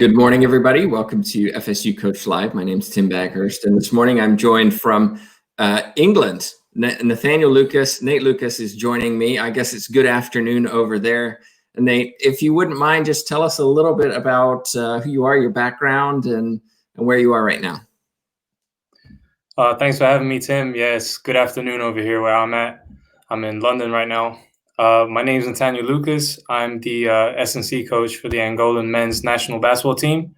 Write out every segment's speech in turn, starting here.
Good morning, everybody. Welcome to FSU Coach Live. My name is Tim Baghurst, and this morning I'm joined from England. Nathaniel Lucas, Nate Lucas is joining me. I guess it's good afternoon over there. And Nate, if you wouldn't mind, just tell us a little bit about who you are, your background, and where you are right now. Thanks for having me, Tim. Yes, good afternoon over here where I'm at. I'm in London right now. My name is Nataniel Lucas. I'm the S&C coach for the Angolan men's national basketball team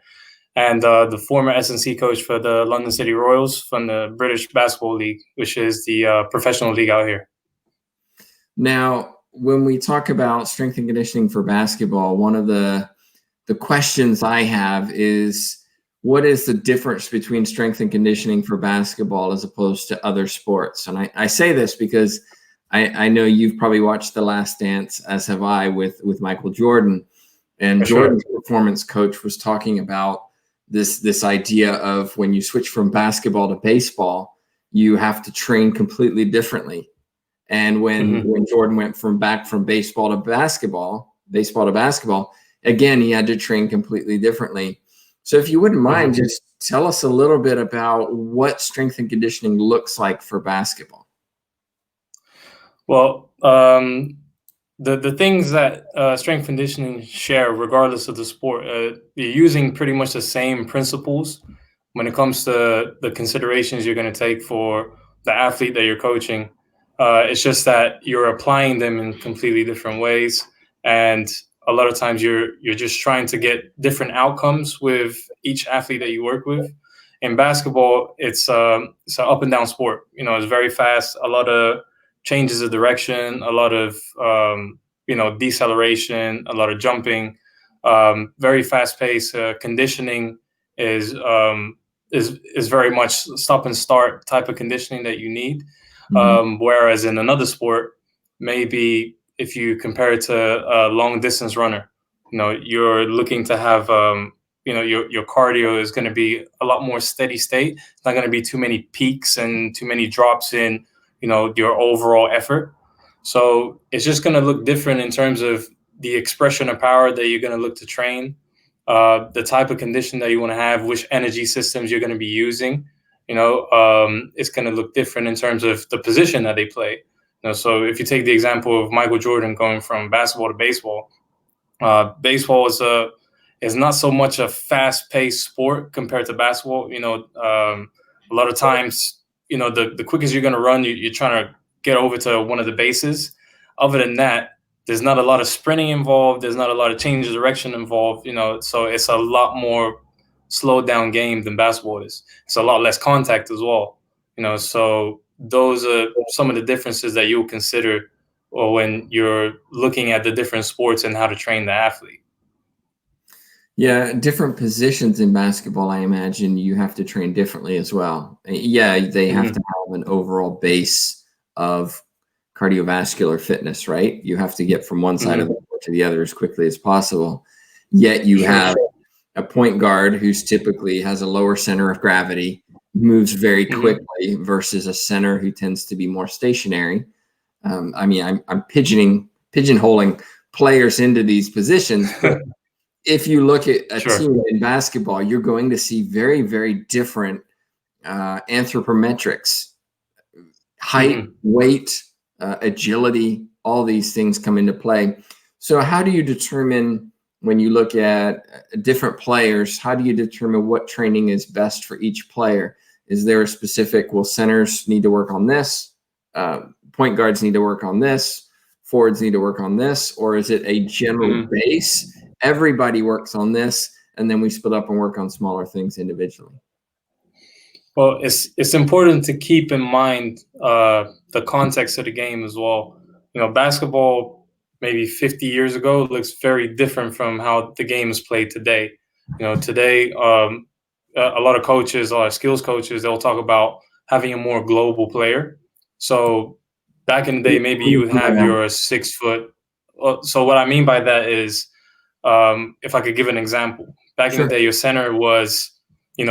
and the former S&C coach for the London City Royals from the British Basketball League, which is the professional league out here. Now, when we talk about strength and conditioning for basketball, one of the questions I have is, what is the difference between strength and conditioning for basketball as opposed to other sports? And I say this because I know you've probably watched The Last Dance, as have I, with Michael Jordan. And For Jordan's sure. performance coach was talking about this idea of when you switch from basketball to baseball, you have to train completely differently. And when Jordan went from baseball to basketball, again, he had to train completely differently. So if you wouldn't mind, just tell us a little bit about what strength and conditioning looks like for basketball. Well, the things that strength conditioning share, regardless of the sport, you're using pretty much the same principles when it comes to the considerations you're going to take for the athlete that you're coaching. It's just that you're applying them in completely different ways, and a lot of times you're just trying to get different outcomes with each athlete that you work with. In basketball, it's an up and down sport. It's very fast, a lot of changes of direction, a lot of deceleration, a lot of jumping, very fast paced. Conditioning is very much stop and start type of conditioning that you need. Whereas in another sport, maybe if you compare it to a long distance runner, you're looking to have your cardio is going to be a lot more steady state. It's not going to be too many peaks and too many drops in your overall effort. So it's just going to look different in terms of the expression of power that you're going to look to train, the type of condition that you want to have, which energy systems you're going to be using. It's going to look different in terms of the position that they play. So if you take the example of Michael Jordan going from basketball to baseball, baseball is not so much a fast-paced sport compared to basketball. A lot of times, the quickest you're going to run, you're trying to get over to one of the bases. Other than that, there's not a lot of sprinting involved. There's not a lot of change of direction involved. So it's a lot more slowed down game than basketball is. It's a lot less contact as well. So those are some of the differences that you'll consider when you're looking at the different sports and how to train the athlete. Yeah, different positions in basketball, I imagine you have to train differently as well. Yeah, they have to have an overall base of cardiovascular fitness, right? You have to get from one side of the court to the other as quickly as possible. Yet you have a point guard who's typically has a lower center of gravity, moves very quickly, versus a center who tends to be more stationary. I'm pigeonholing players into these positions, but if you look at a team in basketball, you're going to see very, very different anthropometrics, height, weight, agility, all these things come into play. So how do you determine, when you look at different players, how do you determine what training is best for each player? Is there a specific, centers need to work on this, point guards need to work on this, forwards need to work on this, or is it a general base? Everybody works on this, and then we split up and work on smaller things individually. Well, it's important to keep in mind the context of the game as well. Basketball maybe 50 years ago looks very different from how the game is played today. Today, a lot of coaches, a lot of skills coaches, they'll talk about having a more global player. So back in the day, maybe you would have your 6 foot. So what I mean by that is, if I could give an example, back in the day, your center was,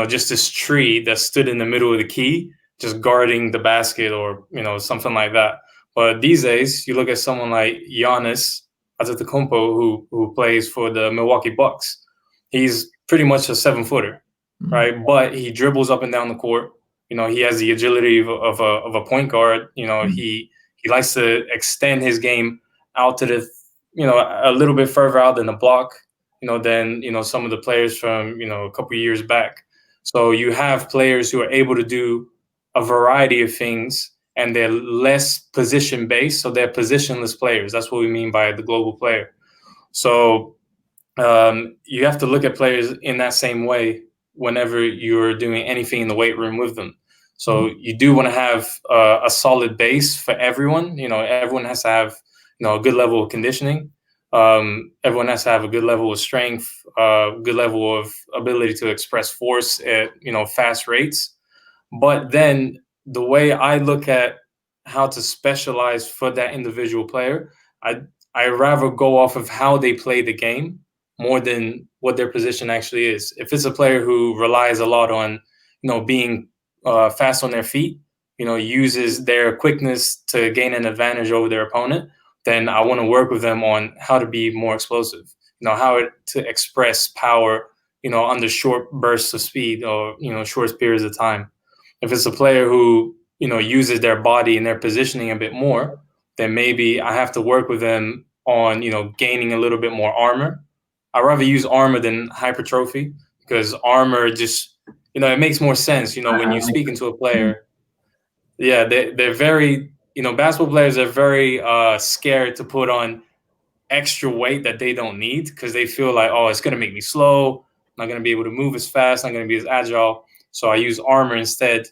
just this tree that stood in the middle of the key, just guarding the basket or, something like that. But these days, you look at someone like Giannis Antetokounmpo, who plays for the Milwaukee Bucks. He's pretty much a 7-footer, right? But he dribbles up and down the court. You know, he has the agility of a point guard. You know, he likes to extend his game out to the, you know, a little bit further out than the block, you know, than, you know, some of the players from, you know, a couple of years back. So you have players who are able to do a variety of things, and they're less position based. So they're positionless players. That's what we mean by the global player. So you have to look at players in that same way whenever you're doing anything in the weight room with them. So you do want to have a solid base for everyone. You know, everyone has to have, you know, a good level of conditioning. Everyone has to have a good level of strength, good level of ability to express force at, you know, fast rates. But then the way I look at how to specialize for that individual player, I rather go off of how they play the game more than what their position actually is. If it's a player who relies a lot on, you know, being fast on their feet, you know, uses their quickness to gain an advantage over their opponent, then I want to work with them on how to be more explosive, you know, how to express power, you know, under short bursts of speed or, you know, short periods of time. If it's a player who, you know, uses their body and their positioning a bit more, then maybe I have to work with them on, you know, gaining a little bit more armor. I'd rather use armor than hypertrophy, because armor just, you know, it makes more sense. You know, when you speak into a player, yeah, they're very, you know, basketball players are very scared to put on extra weight that they don't need, because they feel like, oh, it's going to make me slow. I'm not going to be able to move as fast. I'm not going to be as agile. So I use armor instead.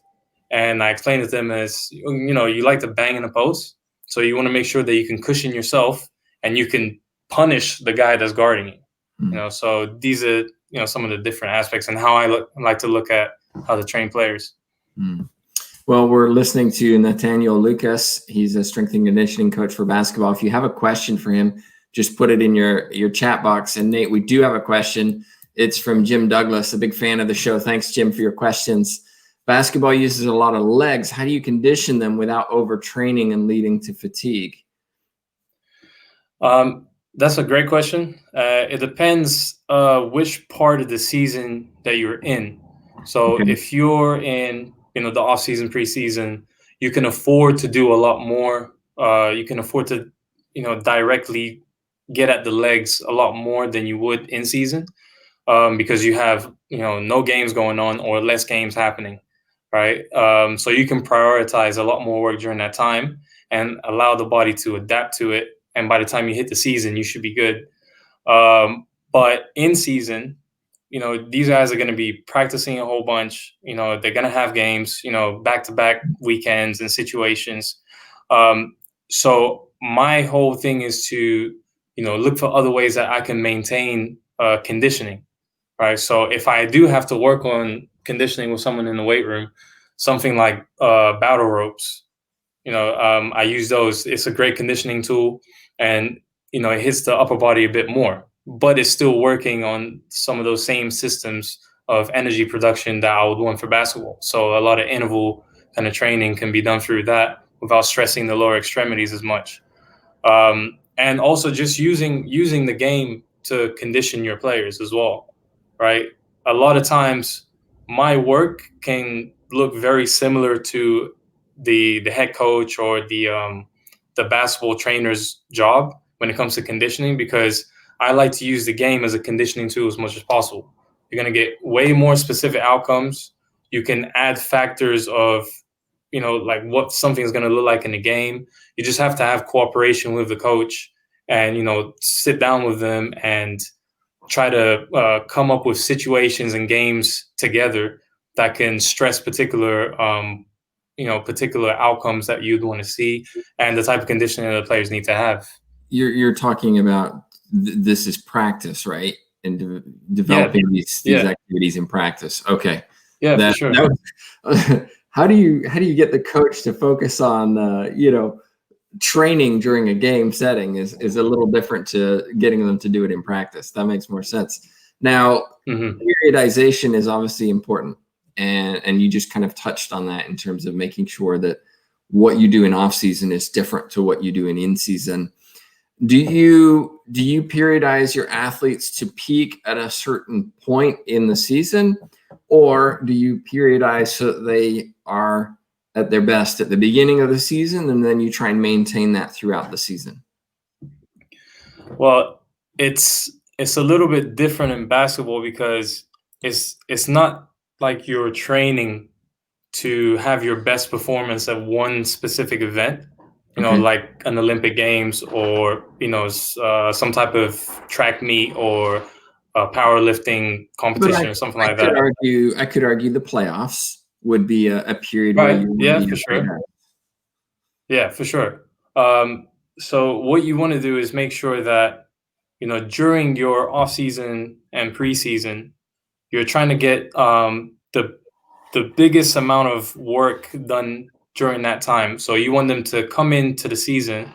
And I explain to them as, you know, you like to bang in the post. So you want to make sure that you can cushion yourself and you can punish the guy that's guarding you. You know, so these are, you know, some of the different aspects and how I like to look at how to train players. Well, we're listening to Nataniel Lucas. He's a strength and conditioning coach for basketball. If you have a question for him, just put it in your chat box. And Nate, we do have a question. It's from Jim Douglas, a big fan of the show. Thanks, Jim, for your questions. Basketball uses a lot of legs. How do you condition them without overtraining and leading to fatigue? That's a great question. It depends which part of the season that you're in. So if you're in, you know, the off season, preseason, you can afford to do a lot more. You can afford to, you know, directly get at the legs a lot more than you would in season, because you have, you know, no games going on or less games happening, right? So you can prioritize a lot more work during that time and allow the body to adapt to it. And by the time you hit the season, you should be good. But in season, you know, these guys are going to be practicing a whole bunch. You know, they're going to have games, you know, back-to-back weekends and situations. So my whole thing is to, you know, look for other ways that I can maintain conditioning, right? So if I do have to work on conditioning with someone in the weight room, something like battle ropes, you know, I use those. It's a great conditioning tool, and, you know, it hits the upper body a bit more, but it's still working on some of those same systems of energy production that I would want for basketball. So a lot of interval kind of training can be done through that without stressing the lower extremities as much. And also just using the game to condition your players as well, right? A lot of times my work can look very similar to the head coach or the basketball trainer's job when it comes to conditioning, because I like to use the game as a conditioning tool as much as possible. You're going to get way more specific outcomes. You can add factors of, you know, like what something is going to look like in the game. You just have to have cooperation with the coach and, you know, sit down with them and try to come up with situations and games together that can stress particular, you know, particular outcomes that you'd want to see and the type of conditioning that the players need to have. You're talking about this is practice, right? And developing these activities in practice. Okay. Yeah, for sure. How do you get the coach to focus on you know, training during a game setting is a little different to getting them to do it in practice. That makes more sense. Now, periodization is obviously important, and you just kind of touched on that in terms of making sure that what you do in off season is different to what you do in season. Do do you periodize your athletes to peak at a certain point in the season, or do you periodize so that they are at their best at the beginning of the season, and then you try and maintain that throughout the season? Well, it's a little bit different in basketball because it's not like you're training to have your best performance at one specific event, Okay. like an Olympic Games or some type of track meet or a powerlifting But competition or something like that. I could argue the playoffs would be a period where Right? you want Yeah, to be for at your sure. best. Yeah, for sure. So what you want to do is make sure that during your off season and preseason, you're trying to get the biggest amount of work done during that time. So you want them to come into the season,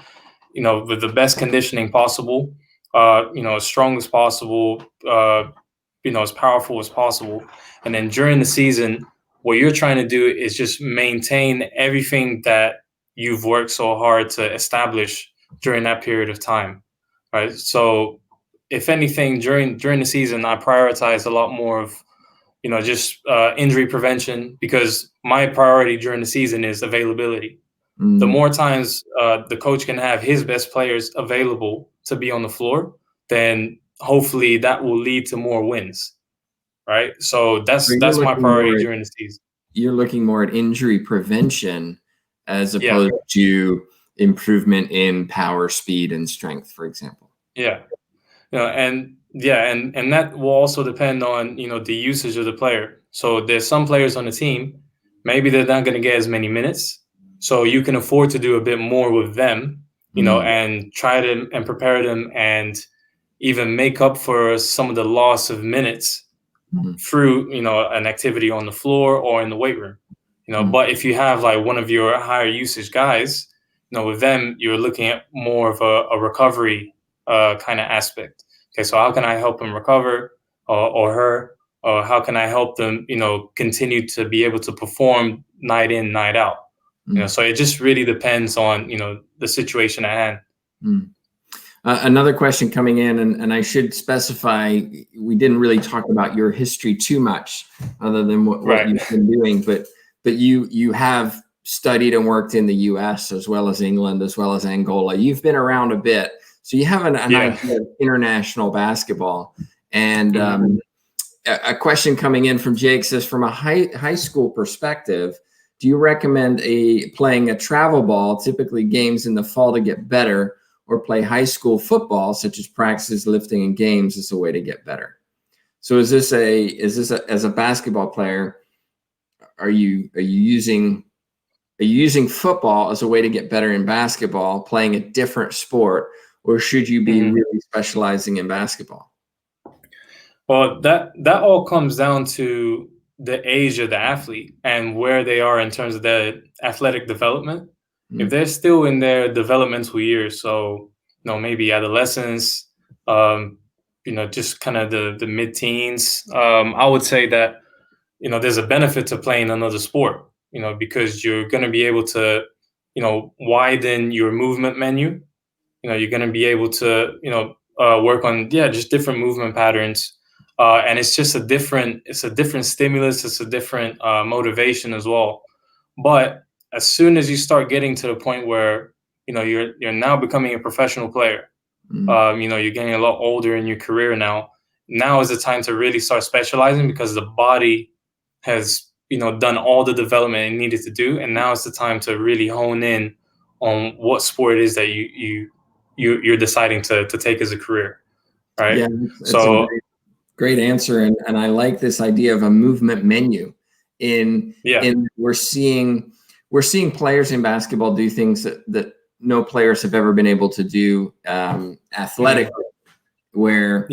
with the best conditioning possible, as strong as possible, as powerful as possible. And then during the season, what you're trying to do is just maintain everything that you've worked so hard to establish during that period of time, right? So if anything, during the season, I prioritize a lot more of just injury prevention, because my priority during the season is availability. The more times the coach can have his best players available to be on the floor, then hopefully that will lead to more wins, right? So So that's my priority during the season. you're looking more at injury prevention as Yeah, opposed to improvement in power, speed, and strength, for example. yeah, and that will also depend on the usage of the player. So there's some players on the team, maybe they're not going to get as many minutes, so you can afford to do a bit more with them, and try to and prepare them and even make up for some of the loss of minutes through an activity on the floor or in the weight room. But if you have like one of your higher usage guys, with them you're looking at more of a recovery kind of aspect. Okay, so how can I help him recover, or her, or how can I help them continue to be able to perform night in, night out? So it just really depends on the situation at hand. Another question coming in, and I should specify, we didn't really talk about your history too much, other than what Right. you've been doing, but you have studied and worked in the U.S. as well as England, as well as Angola. You've been around a bit, so you have an Yeah. idea of international basketball. And a question coming in from Jake says, from a high school perspective, do you recommend playing a travel ball, typically games in the fall, to get better, or play high school football, such as practices, lifting, and games, as a way to get better? So is this as a basketball player, are you using football as a way to get better in basketball, playing a different sport, or should you be really specializing in basketball? Well, that all comes down to the age of the athlete and where they are in terms of their athletic development. If they're still in their developmental years, so maybe adolescence, just kind of the mid-teens, I would say that there's a benefit to playing another sport, because you're going to be able to widen your movement menu. You're going to be able to work on just different movement patterns, and it's just a different stimulus. It's a different motivation as well. But as soon as you start getting to the point where you're now becoming a professional player, you're getting a lot older in your career now. Now is the time to really start specializing, because the body has done all the development it needed to do, and now it's the time to really hone in on what sport it is that you're deciding to take as a career, right? Yeah, it's a great answer, and I like this idea of a movement menu. In we're seeing players in basketball do things that no players have ever been able to do athletically, where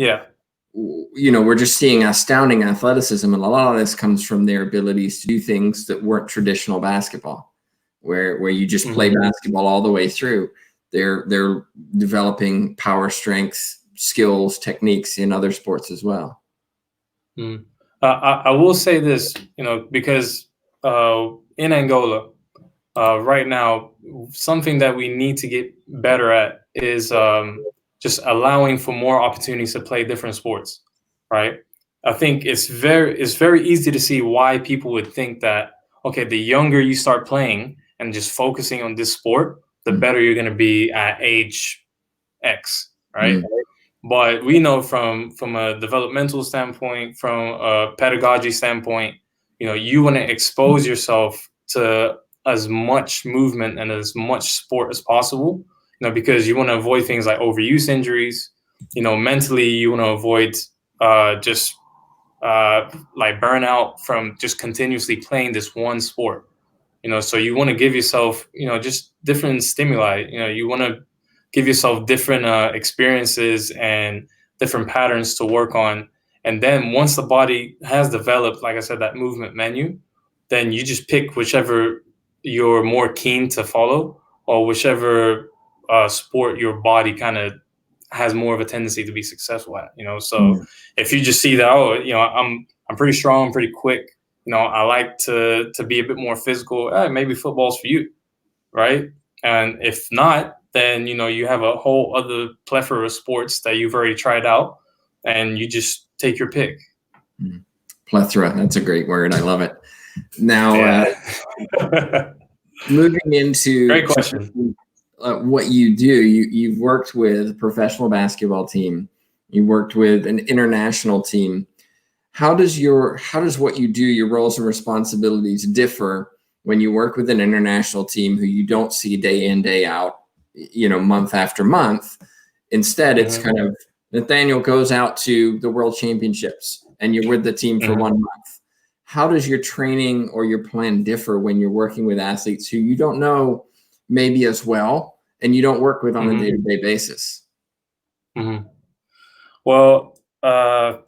we're just seeing astounding athleticism, and a lot of this comes from their abilities to do things that weren't traditional basketball, where you just play basketball all the way through. They're developing power, strength, skills, techniques in other sports as well. I will say this, because in Angola right now, something that we need to get better at is just allowing for more opportunities to play different sports, right? I think it's very easy to see why people would think that, okay, the younger you start playing and just focusing on this sport, the better you're going to be at age X, right? But we know from a developmental standpoint, from a pedagogy standpoint, you want to expose yourself to as much movement and as much sport as possible, because you want to avoid things like overuse injuries. Mentally, you want to avoid just like burnout from just continuously playing this one sport. So you want to give yourself, just different stimuli. You want to give yourself different experiences and different patterns to work on. And then once the body has developed, like I said, that movement menu, then you just pick whichever you're more keen to follow, or whichever sport your body kind of has more of a tendency to be successful at. So if you just see that, I'm pretty strong, pretty quick, I like to be a bit more physical, maybe football's for you, right? And if not, then you have a whole other plethora of sports that you've already tried out, and you just take your pick. Plethora, that's a great word. I love it. Now, moving into great question. What you do, you've worked with a professional basketball team, you worked with an international team. How does what you do, your roles and responsibilities, differ when you work with an international team who you don't see day in, day out, month after month? Instead, it's kind of Nataniel goes out to the World Championships and you're with the team for 1 month. How does your training or your plan differ when you're working with athletes who you don't know maybe as well and you don't work with on a day-to-day basis? Well,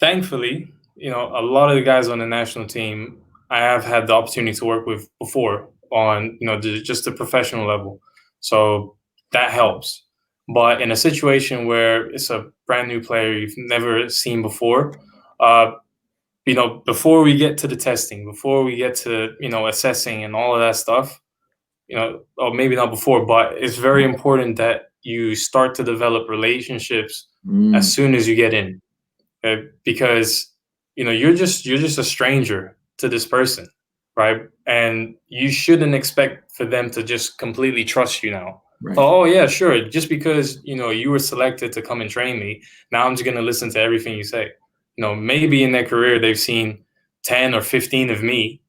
thankfully, a lot of the guys on the national team I have had the opportunity to work with before on, just the professional level. So that helps. But in a situation where it's a brand new player you've never seen before, before we get to the testing, before we get to, assessing and all of that stuff, or maybe not before, but it's very important that you start to develop relationships as soon as you get in, because you're just a stranger to this person, right? And you shouldn't expect for them to just completely trust you now. Right. Oh yeah, sure. Just because you were selected to come and train me, now I'm just gonna listen to everything you say. Maybe in their career they've seen 10 or 15 of me.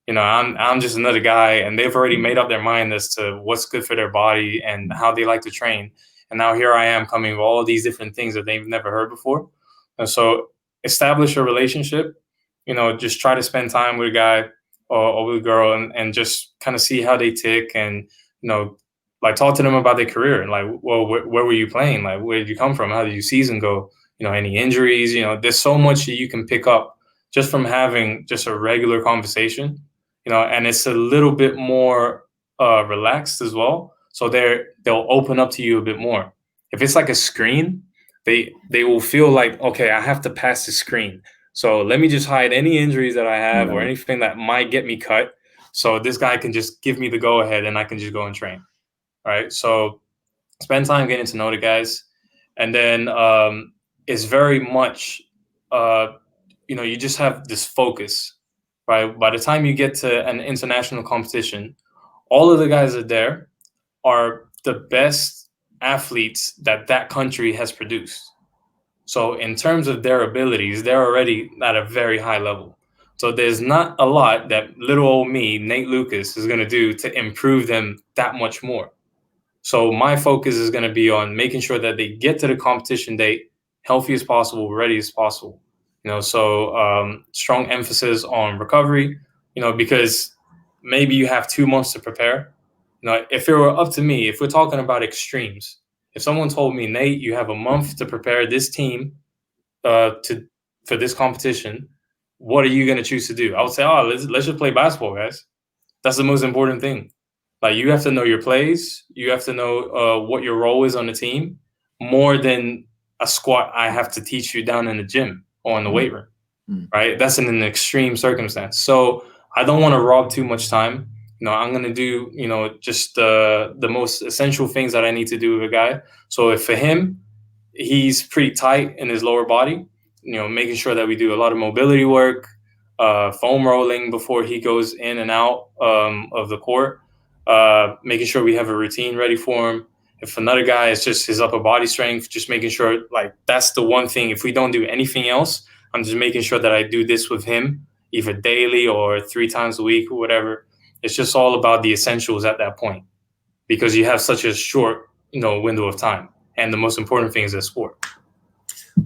I'm just another guy, and they've already made up their mind as to what's good for their body and how they like to train. And now here I am coming with all these different things that they've never heard before. And so establish a relationship, just try to spend time with a guy or with a girl and just kind of see how they tick, and, like talk to them about their career and like, well, where were you playing? Like, where did you come from? How did your season go? Any injuries? There's so much that you can pick up just from having just a regular conversation, and it's a little bit more relaxed as well. So they'll open up to you a bit more. If it's like a screen, they will feel like, okay, I have to pass the screen. So let me just hide any injuries that I have or anything that might get me cut. So this guy can just give me the go ahead and I can just go and train. Right. So spend time getting to know the guys. And then it's very much, you just have this focus, right? By the time you get to an international competition, all of the guys that are there are the best athletes that country has produced. So in terms of their abilities, they're already at a very high level. So there's not a lot that little old me, Nate Lucas, is going to do to improve them that much more. So my focus is going to be on making sure that they get to the competition date healthy as possible, ready as possible. So strong emphasis on recovery, because maybe you have 2 months to prepare. If it were up to me, if we're talking about extremes, if someone told me, Nate, you have a month to prepare this team for this competition, what are you going to choose to do? I would say, let's just play basketball, guys. That's the most important thing. Like, you have to know your plays. You have to know what your role is on the team, more than a squat I have to teach you down in the gym or in the weight room, right? That's in an extreme circumstance. So I don't want to rob too much time. I'm going to do, just the most essential things that I need to do with a guy. So if for him, he's pretty tight in his lower body. Making sure that we do a lot of mobility work, foam rolling before he goes in and out of the court, making sure we have a routine ready for him. If another guy is just his upper body strength, just making sure, like, that's the one thing. If we don't do anything else, I'm just making sure that I do this with him, either daily or 3 times a week or whatever. It's just all about the essentials at that point, because you have such a short, window of time. And the most important thing is the sport.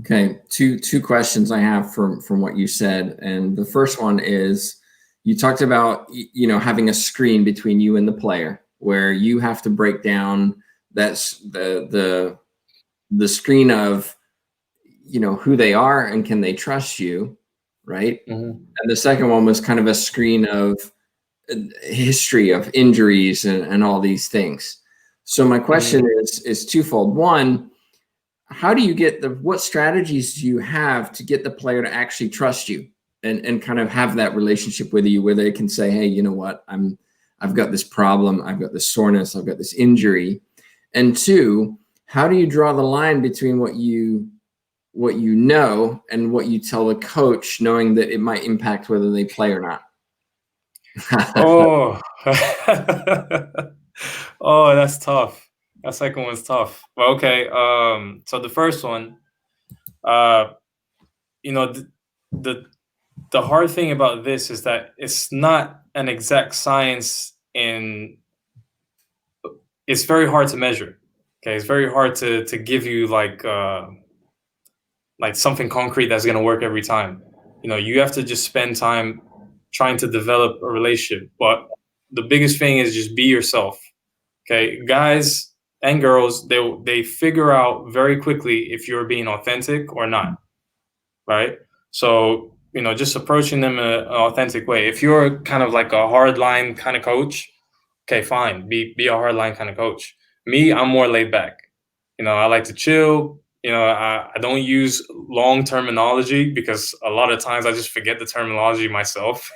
Okay, two questions I have from what you said, and the first one is, you talked about having a screen between you and the player, where you have to break down that's the screen of who they are and can they trust you, right? Mm-hmm. And the second one was kind of a screen of history of injuries and all these things. So my question is twofold. One, how do you get what strategies do you have to get the player to actually trust you and kind of have that relationship with you, where they can say, hey, you know what, I've got this problem, I've got this soreness, I've got this injury. And two, how do you draw the line between what you know and what you tell the coach, knowing that it might impact whether they play or not? Oh, oh, that's tough. That second one's tough. Well, okay. So the first one, the hard thing about this is that it's not an exact science, it's very hard to measure. Okay, it's very hard to give you like something concrete that's going to work every time. You have to just spend time trying to develop a relationship. But the biggest thing is just be yourself. Okay, guys and girls, they figure out very quickly if you're being authentic or not, right? So, just approaching them in an authentic way. If you're kind of like a hardline kind of coach, okay, fine, be a hardline kind of coach. Me, I'm more laid back. I like to chill. I don't use long terminology, because a lot of times I just forget the terminology myself.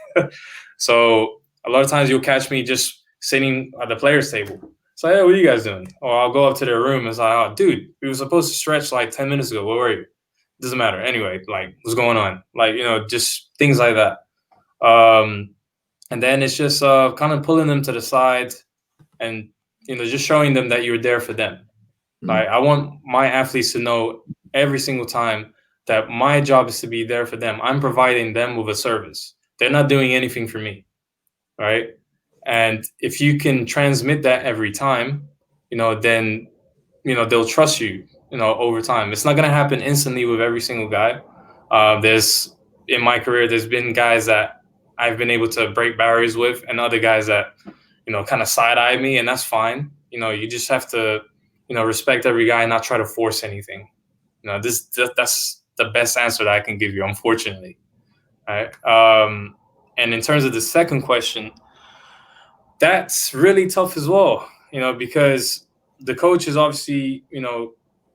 So a lot of times you'll catch me just sitting at the players' table. So, hey, what are you guys doing? Or I'll go up to their room and it's like, oh, dude, we were supposed to stretch like 10 minutes ago. Where were you? Doesn't matter. Anyway, like, what's going on? Like, just things like that. And then it's just kind of pulling them to the side and, just showing them that you're there for them. Like, I want my athletes to know every single time that my job is to be there for them. I'm providing them with a service. They're not doing anything for me, right? And if you can transmit that every time, then, they'll trust you, over time. It's not going to happen instantly with every single guy. In my career, there's been guys that I've been able to break barriers with, and other guys that, kind of side-eye me, and that's fine. You just have to, respect every guy and not try to force anything. That's the best answer that I can give you, unfortunately. All right. And in terms of the second question, that's really tough as well, because the coach is obviously,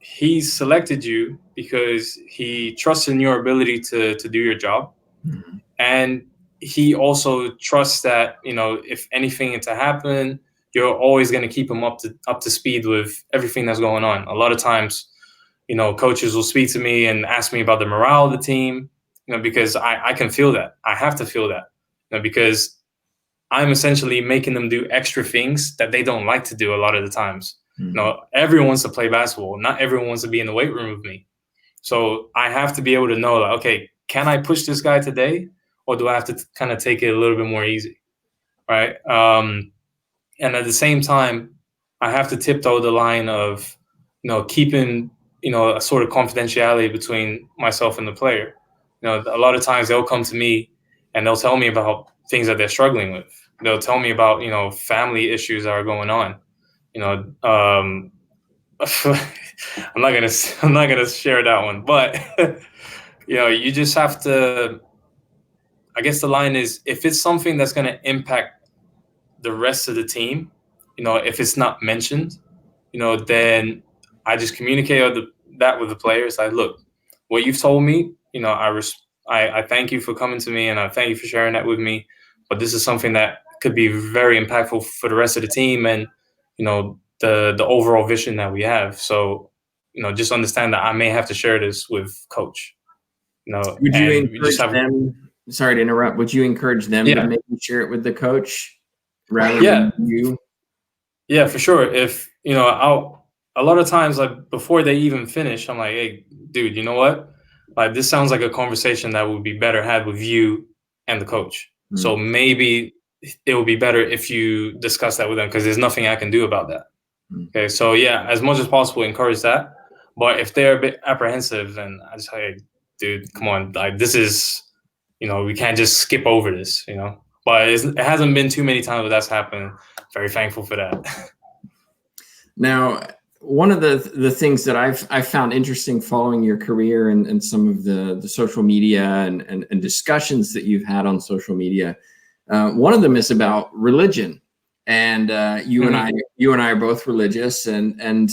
he selected you because he trusts in your ability to do your job. Mm-hmm. And he also trusts that, if anything to happen, you're always going to keep him up to speed with everything that's going on. A lot of times, coaches will speak to me and ask me about the morale of the team, because I can feel that. I have to feel that, because I'm essentially making them do extra things that they don't like to do a lot of the times. Mm-hmm. Everyone wants to play basketball. Not everyone wants to be in the weight room with me. So I have to be able to know, like, okay, can I push this guy today? Or do I have to kind of take it a little bit more easy, right? And at the same time, I have to tiptoe the line of, keeping, a sort of confidentiality between myself and the player. A lot of times they'll come to me and they'll tell me about things that they're struggling with. They'll tell me about, family issues that are going on. I'm not gonna share that one, but you just have to. I guess the line is, if it's something that's going to impact the rest of the team, if it's not mentioned, then I just communicate that with the players. Like, look, what you've told me, I thank you for coming to me, and I thank you for sharing that with me. But this is something that could be very impactful for the rest of the team, and the overall vision that we have. So, just understand that I may have to share this with coach. Would you and we just encourage have them? Sorry to interrupt. Would you encourage them to yeah maybe share it with the coach rather yeah than you? yeah for sure. If I'll a lot of times, like, before they even finish, I'm like, hey, dude, you know what? Like, this sounds like a conversation that would be better had with you and the coach. So maybe it would be better if you discuss that with them, because there's nothing I can do about that. Okay, so yeah, as much as possible, encourage that. But if they're a bit apprehensive, then I just say, hey, dude, come on, like, this is, we can't just skip over this, But it hasn't been too many times that that's happened. Very thankful for that. Now, one of the things that I've found interesting following your career and some of the social media and discussions that you've had on social media, one of them is about religion. And you and I are both religious, and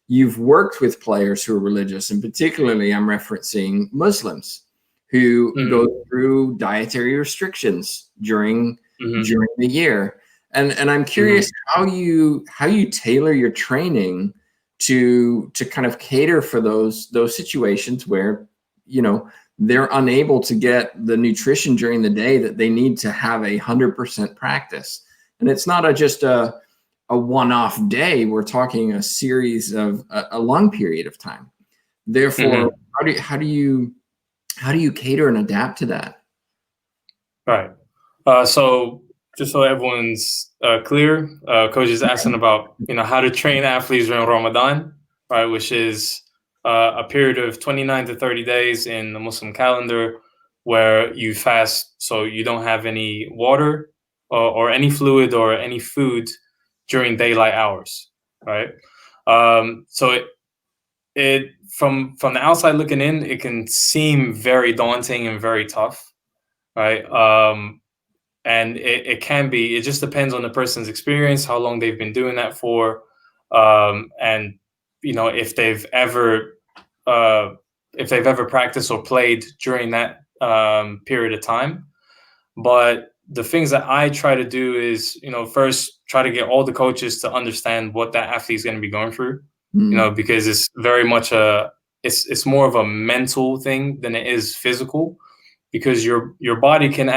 you've worked with players who are religious, and particularly I'm referencing Muslims who go through dietary restrictions during the year. And I'm curious how you tailor your training to kind of cater for those situations where they're unable to get the nutrition during the day that they need to have 100% practice. And it's not just a one-off day. We're talking a series of a long period of time. Therefore, how do you cater and adapt to that? Right. So just so everyone's clear, coach is asking about how to train athletes during Ramadan, right? Which is a period of 29 to 30 days in the Muslim calendar where you fast, so you don't have any water or any fluid or any food during daylight hours, right? So it from the outside looking in, it can seem very daunting and very tough, right? And it can be. It just depends on the person's experience, how long they've been doing that for, and if they've ever practiced or played during that period of time. But the things that I try to do is, first try to get all the coaches to understand what that athlete is going to be going through, because it's very much it's more of a mental thing than it is physical, because your body can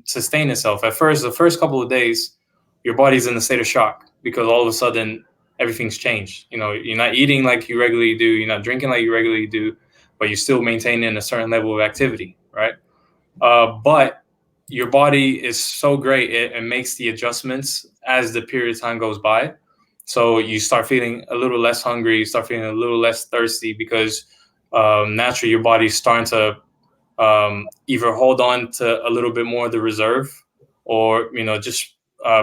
sustain itself. At first, the first couple of days, your body's in a state of shock because all of a sudden everything's changed. You're not eating like you regularly do, you're not drinking like you regularly do, but you're still maintaining a certain level of activity, right? But your body is so great, it makes the adjustments as the period of time goes by. So you start feeling a little less hungry, you start feeling a little less thirsty, because naturally your body's starting to either hold on to a little bit more of the reserve, or just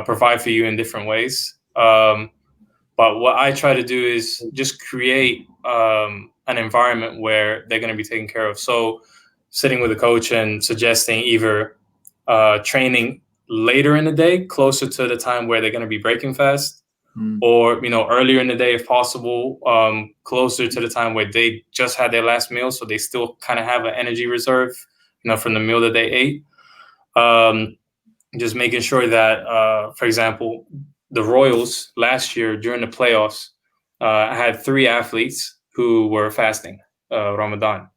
provide for you in different ways. But what I try to do is just create an environment where they're going to be taken care of. So sitting with a coach and suggesting either training later in the day, closer to the time where they're going to be breaking fast, or earlier in the day if possible, closer to the time where they just had their last meal, so they still kind of have an energy reserve from the meal that they ate. Just making sure that, for example, the Royals last year during the playoffs, I had 3 athletes who were fasting Ramadan,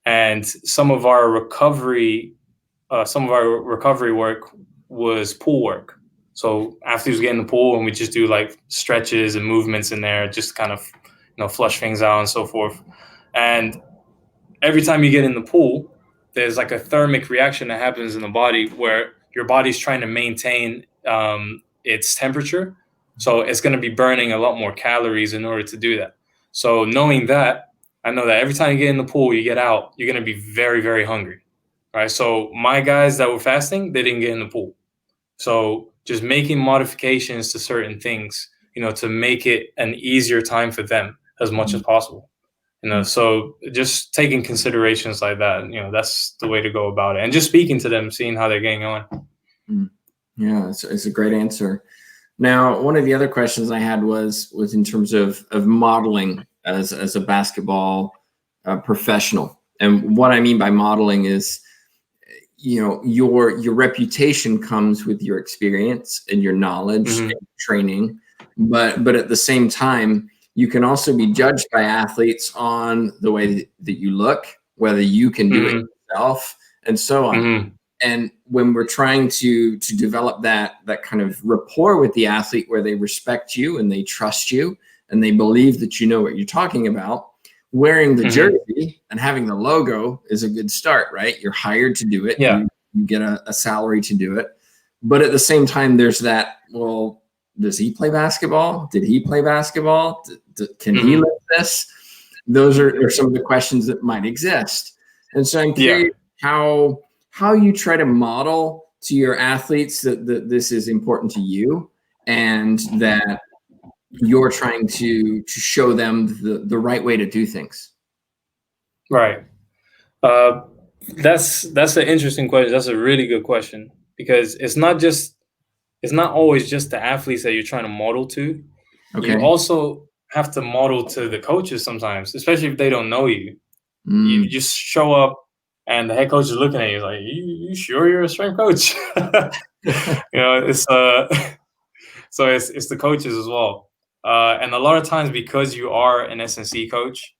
and some of our recovery work was pool work. So athletes get in the pool and we just do like stretches and movements in there, just kind of flush things out and so forth. And every time you get in the pool, there's like a thermic reaction that happens in the body where your body's trying to maintain its temperature. So it's going to be burning a lot more calories in order to do that. So knowing that, I know that every time you get in the pool, you get out, you're going to be very, very hungry. Right. So my guys that were fasting, they didn't get in the pool. So just making modifications to certain things, to make it an easier time for them as much as possible. So just taking considerations like that, that's the way to go about it. And just speaking to them, seeing how they're getting on. Yeah, it's a great answer. Now, one of the other questions I had was in terms of modeling as a basketball professional. And what I mean by modeling is, your reputation comes with your experience and your knowledge and training, but at the same time, you can also be judged by athletes on the way that you look, whether you can do it yourself, and so on. And when we're trying to develop that kind of rapport with the athlete where they respect you and they trust you and they believe that you know what you're talking about, wearing the jersey and having the logo is a good start, right? You're hired to do it. Yeah. You get a salary to do it. But at the same time, there's that, well, does he play basketball? Did he play basketball? Can he lift this? Those are some of the questions that might exist. And so I'm curious how you try to model to your athletes that this is important to you and that you're trying to show them the right way to do things. Right. That's an interesting question. That's a really good question, because it's not always just the athletes that you're trying to model to. Okay. You also have to model to the coaches sometimes, especially if they don't know you. You just show up and the head coach is looking at you like, you sure you're a strength coach? It's so it's the coaches as well. And a lot of times, because you are an S&C coach,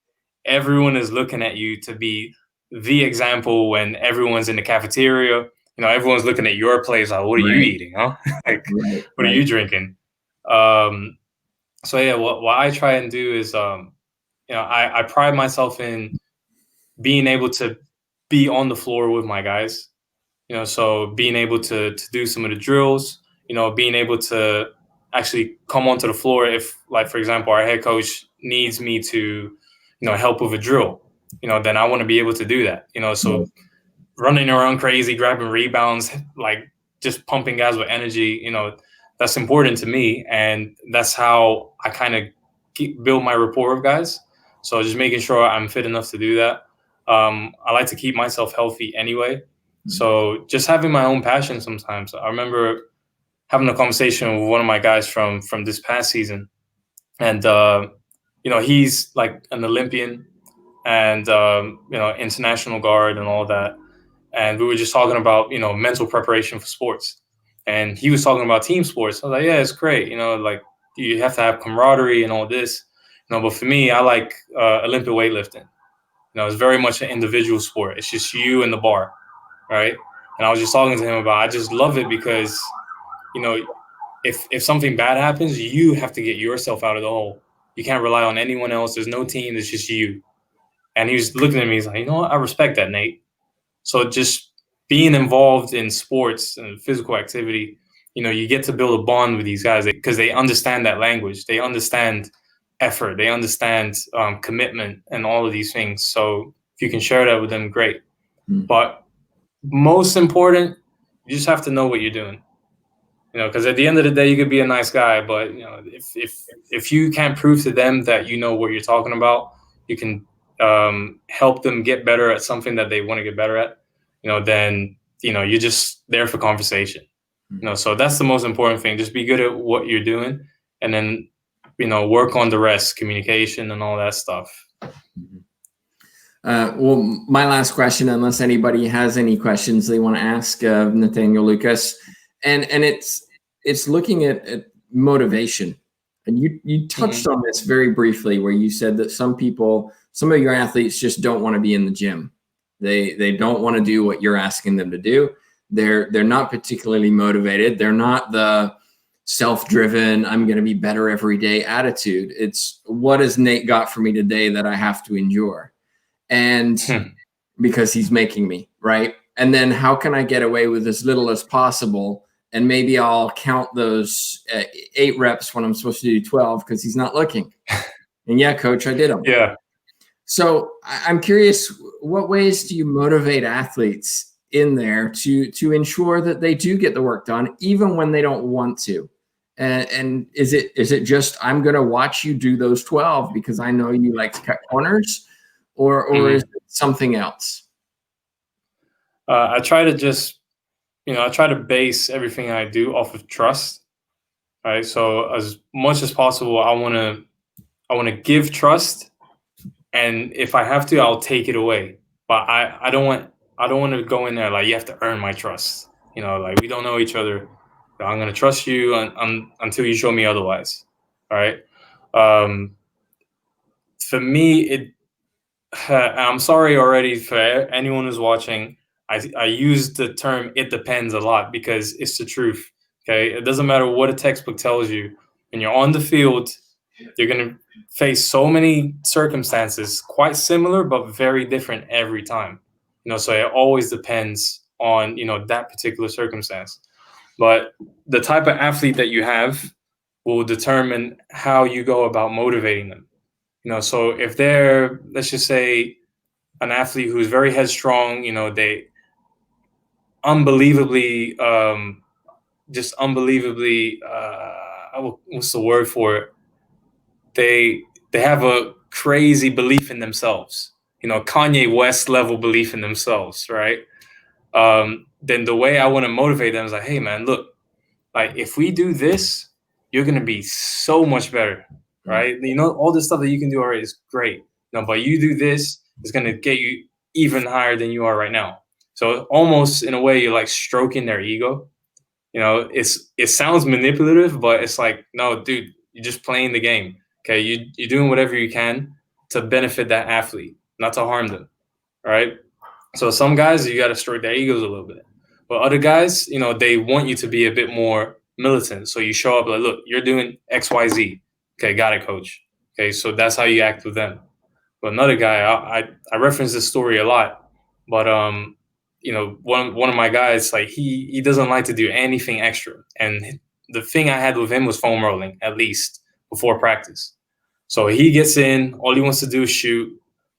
everyone is looking at you to be the example. When everyone's in the cafeteria, everyone's looking at your place like, what are you eating, huh? Like, what are you drinking? So yeah, what I try and do is, I pride myself in being able to be on the floor with my guys. So being able to do some of the drills, being able to actually come onto the floor if, like, for example, our head coach needs me to, help with a drill, then I want to be able to do that. So running around crazy, grabbing rebounds, like just pumping guys with energy, that's important to me. And that's how I kind of build my rapport with guys. So just making sure I'm fit enough to do that. I like to keep myself healthy anyway. So just having my own passion sometimes. I remember having a conversation with one of my guys from this past season. And, he's like an Olympian and, international guard and all that. And we were just talking about, mental preparation for sports. And he was talking about team sports. I was like, yeah, it's great. Like, you have to have camaraderie and all this. But for me, I like Olympic weightlifting. It's very much an individual sport. It's just you and the bar, right? And I was just talking to him about, I just love it because, if something bad happens, you have to get yourself out of the hole. You can't rely on anyone else. There's no team. It's just you. And he was looking at me. He's like, you know what? I respect that, Nate. So just being involved in sports and physical activity, you get to build a bond with these guys because they understand that language. They understand effort. They understand commitment and all of these things. So if you can share that with them, great. But most important, you just have to know what you're doing. Because at the end of the day, you could be a nice guy, but if you can't prove to them that you know what you're talking about, you can help them get better at something that they want to get better at, then you're just there for conversation. So that's the most important thing. Just be good at what you're doing, and then work on the rest, communication and all that stuff. Well, my last question, unless anybody has any questions they want to ask Nataniel Lucas, and it's looking at motivation. And you touched on this very briefly, where you said that some of your athletes just don't want to be in the gym. They don't want to do what you're asking them to do. They're not particularly motivated. They're not the self-driven, I'm going to be better every day attitude. It's, what has Nate got for me today that I have to endure? And because he's making me, right? And then how can I get away with as little as possible? And maybe I'll count those 8 reps when I'm supposed to do 12 because he's not looking. And yeah, coach, I did them. Yeah. So I'm curious, what ways do you motivate athletes in there to ensure that they do get the work done, even when they don't want to? And is it just, I'm going to watch you do those 12 because I know you like to cut corners, or is it something else? I try to just, I try to base everything I do off of trust. Right. So as much as possible, I want to give trust. And if I have to, I'll take it away. But I don't want to go in there like, you have to earn my trust. Like, we don't know each other. I'm going to trust you until you show me otherwise. All right. for me, I'm sorry already for anyone who's watching. I use the term "it depends" a lot because it's the truth. Okay, it doesn't matter what a textbook tells you. When you're on the field, you're gonna face so many circumstances, quite similar but very different every time. So it always depends on that particular circumstance. But the type of athlete that you have will determine how you go about motivating them. So if they're, let's just say, an athlete who's very headstrong, they unbelievably, just unbelievably, what's the word for it? They have a crazy belief in themselves, Kanye West level belief in themselves, right? Then the way I want to motivate them is like, hey man, look, like if we do this, you're gonna be so much better, right? All the stuff that you can do already is great. But you do this, it's gonna get you even higher than you are right now. So almost in a way, you're like stroking their ego. It sounds manipulative, but it's like, no, dude, you're just playing the game. Okay, you're doing whatever you can to benefit that athlete, not to harm them, right? So some guys, you got to stroke their egos a little bit. But other guys, they want you to be a bit more militant. So you show up like, look, you're doing X, Y, Z. Okay, got it, coach. Okay, so that's how you act with them. But another guy, I reference this story a lot. But one of my guys, like he doesn't like to do anything extra. And the thing I had with him was foam rolling, at least before practice. So he gets in, all he wants to do is shoot.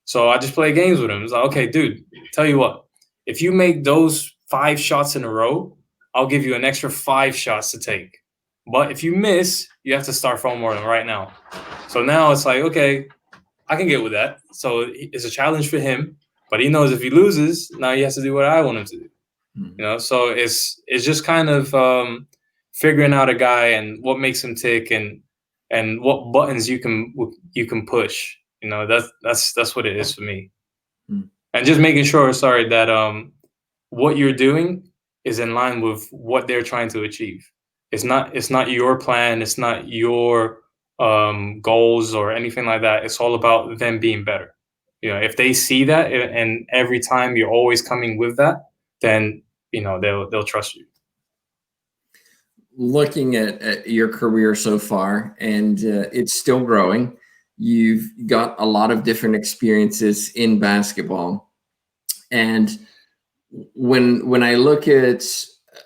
So I just play games with him. It's like, okay, dude, tell you what, if you make those 5 shots in a row, I'll give you an extra 5 shots to take. But if you miss, you have to start foam rolling right now. So now it's like, okay, I can get with that. So it's a challenge for him, but he knows if he loses, now he has to do what I want him to do. So it's just kind of figuring out a guy and what makes him tick and what buttons you can push. That's what it is for me. And just making sure, that what you're doing is in line with what they're trying to achieve. It's not your plan. It's not your goals or anything like that. It's all about them being better. If they see that and every time you're always coming with that, then they'll trust you. Looking at your career so far, and it's still growing. You've got a lot of different experiences in basketball. And when I look at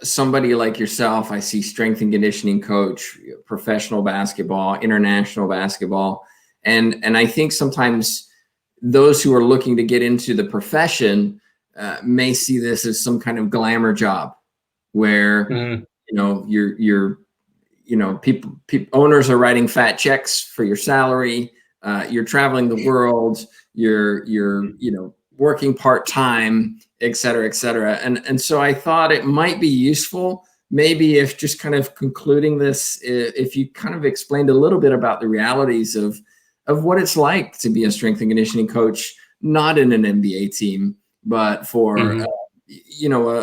somebody like yourself, I see strength and conditioning coach, professional basketball, international basketball. And I think sometimes those who are looking to get into the profession may see this as some kind of glamour job where, people owners are writing fat checks for your salary. You're traveling the world. You're working part-time, et cetera, et cetera. And so I thought it might be useful, maybe if just kind of concluding this, if you kind of explained a little bit about the realities of what it's like to be a strength and conditioning coach, not in an NBA team, but for,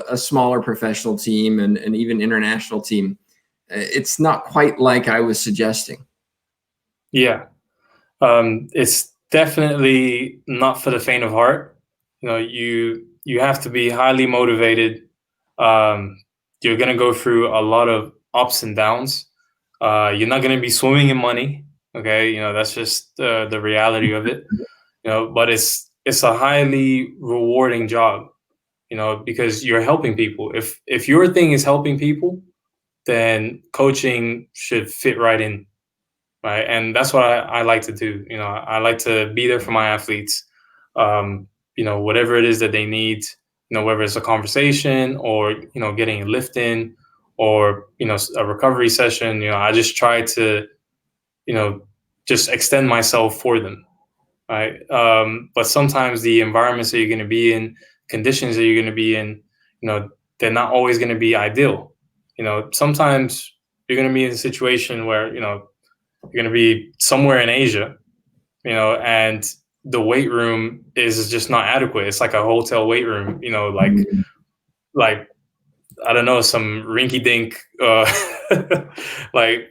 a smaller professional team and even international team. It's not quite like I was suggesting. Yeah. It's definitely not for the faint of heart. You have to be highly motivated. You're going to go through a lot of ups and downs. You're not going to be swimming in money. Okay. That's just the reality of it, but it's a highly rewarding job, because you're helping people. If your thing is helping people, then coaching should fit right in. Right. And that's what I like to do. I like to be there for my athletes. Whatever it is that they need, whether it's a conversation or, getting a lift in or, a recovery session, I just try to, just extend myself for them. Right. But sometimes the environments that you're going to be in, conditions that you're going to be in, they're not always going to be ideal. Sometimes you're going to be in a situation where, you're going to be somewhere in Asia, and the weight room is just not adequate. It's like a hotel weight room, like I don't know, some rinky dink, like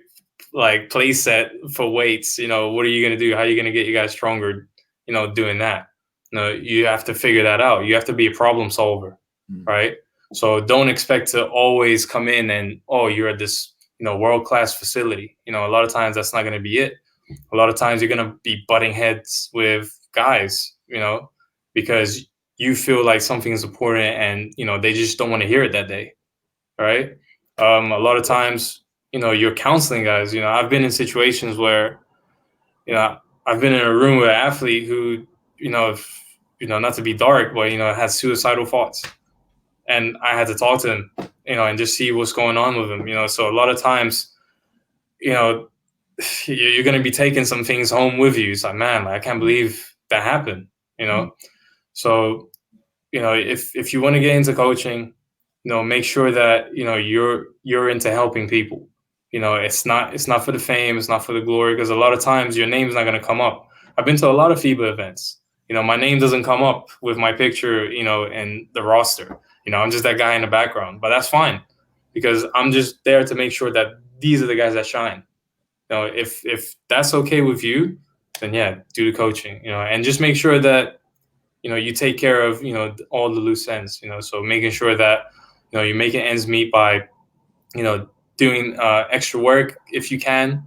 like play set for weights. What are you going to do? How are you going to get you guys stronger, doing that? You have to figure that out. You have to be a problem solver, right? So don't expect to always come in and, oh, you're at this, world-class facility. A lot of times that's not going to be it. A lot of times you're going to be butting heads with guys, because you feel like something is important and, they just don't want to hear it that day, right? A lot of times, you're counseling guys. I've been in situations where, I've been in a room with an athlete who, not to be dark, but, has suicidal thoughts. And I had to talk to him, and just see what's going on with him. So a lot of times, you're going to be taking some things home with you. It's like, man, I can't believe that happened, So, if you want to get into coaching, make sure that, you're into helping people. It's not for the fame, it's not for the glory, because a lot of times your name's not going to come up. I've been to a lot of FIBA events. My name doesn't come up with my picture, in the roster. I'm just that guy in the background, but that's fine, because I'm just there to make sure that these are the guys that shine. If that's okay with you, then yeah, do the coaching, and just make sure that, you take care of, all the loose ends, so making sure that, you're making ends meet by, doing extra work if you can,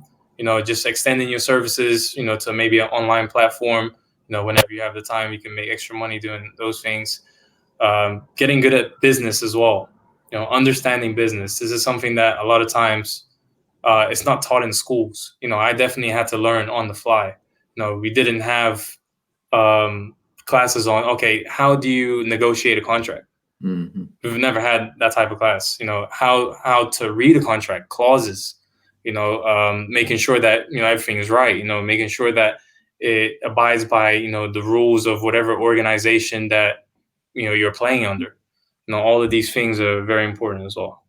just extending your services, to maybe an online platform, whenever you have the time, you can make extra money doing those things. Getting good at business as well, understanding business. This is something that a lot of times it's not taught in schools. I definitely had to learn on the fly. We didn't have classes on, okay, how do you negotiate a contract? Mm-hmm. We've never had that type of class. How to read a contract, clauses, making sure that, everything is right, making sure that it abides by, the rules of whatever organization that, you're playing under. All of these things are very important as well.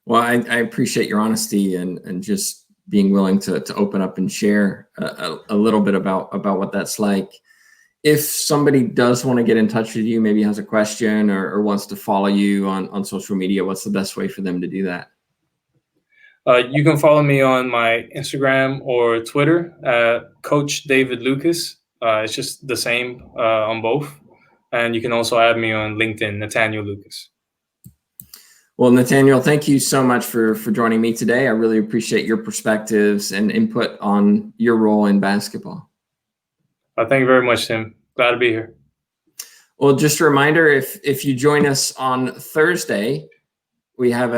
Well, I appreciate your honesty and just being willing to open up and share a little bit about what that's like. If somebody does want to get in touch with you, maybe has a question or wants to follow you on social media, what's the best way for them to do that? You can follow me on my Instagram or Twitter, Coach David Lucas. It's just the same on both. And you can also add me on LinkedIn, Nataniel Lucas. Well, Nataniel, thank you so much for joining me today. I really appreciate your perspectives and input on your role in basketball. Thank you very much, Tim. Glad to be here. Well, just a reminder, if you join us on Thursday, we have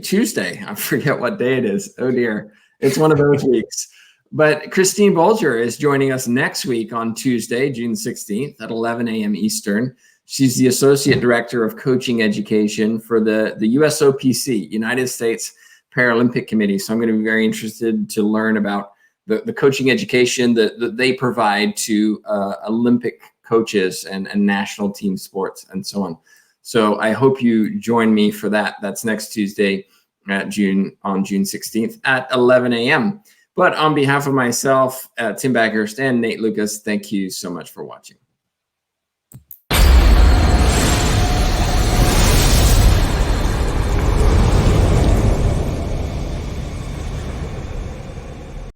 Tuesday. I forget what day it is. Oh dear. It's one of those weeks. But Christine Bolger is joining us next week on Tuesday, June 16th at 11 a.m. Eastern. She's the Associate Director of Coaching Education for the USOPC, United States Paralympic Committee. So I'm going to be very interested to learn about the coaching education that they provide to Olympic coaches and national team sports and so on. So I hope you join me for that. That's next Tuesday on June 16th at 11 a.m. But on behalf of myself, Tim Baghurst and Nate Lucas, thank you so much for watching.